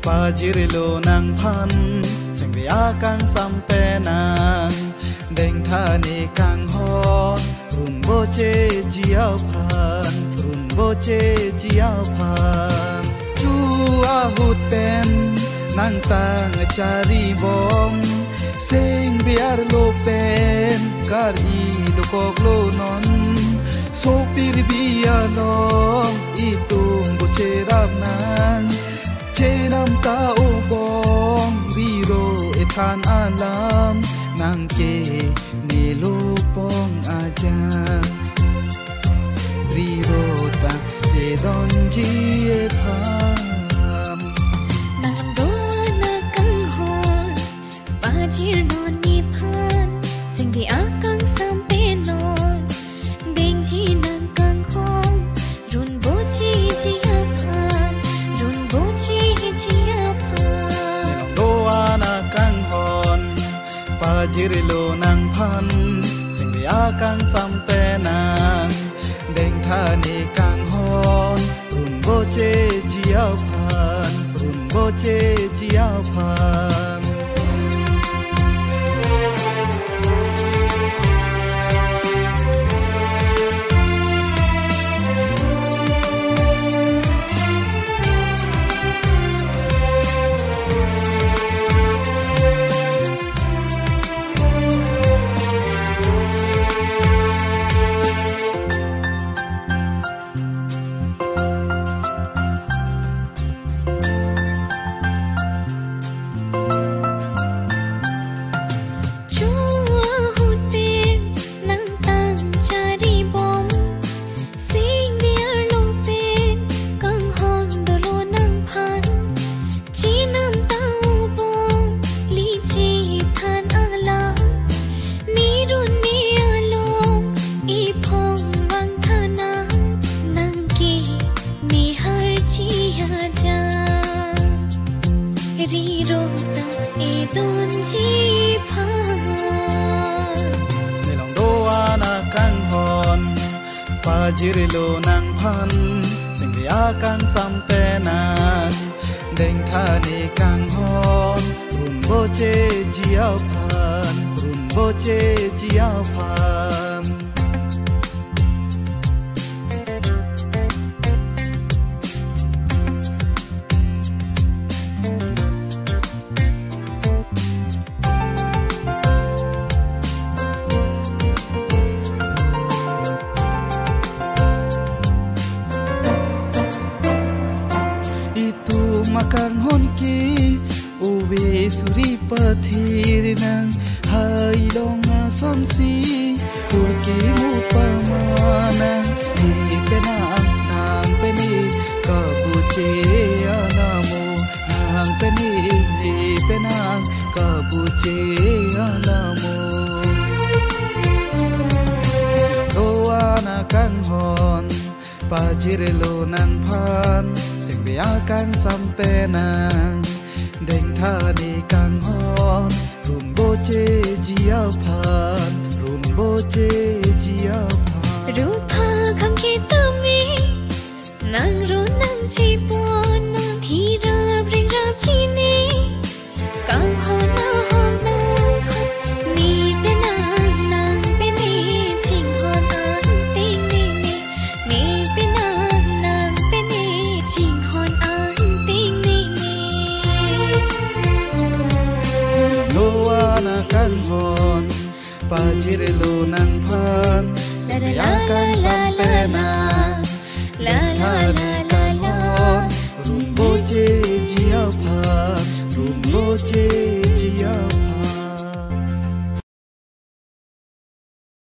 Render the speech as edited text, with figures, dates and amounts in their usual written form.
Pajirilo nang pan sing bia kang sampe nang deng thani kang hon run boche jiao pan run boche jiao pan chu a hut pen nang tang chari bom sing biar lo pen kari do kok lo non so pir bia long itung boche rap nang Chenam ka ubong biro ethan alam nang ke nilupong ajan biro ta de don ji pham nang do na kang hon pajir non ni phan sing di akang sampe non deng ji nang kang hon run bo chi ji aphan run bo chi Pajirilo nang pan sing bia kang sampe nang deng thani kang hon run boche jiao pan run boche jiao pan Pajirilo nang pan sing bia kang sampe nang deng thani kang hon run boche jiao pan run boche jiao pan Makan hon ki uwe suri pathir nang hai dong na som si turki mu pamana ni penang nang peni ka buche anamu nang peni ni penang ka buche anamu doana kan hon pajirelo nang phan bia kang sampe nang deng thani kang hon run boche jiao pan run boche jiao pan rupa kham ki tami nang ru nang chi pon nang thi ra bring ra chi ni kang hon na hon nang ni pe nang pe ni ching hon an ting ni ni pe nang pe ni ching kan hon pajirilo nang pan sing bia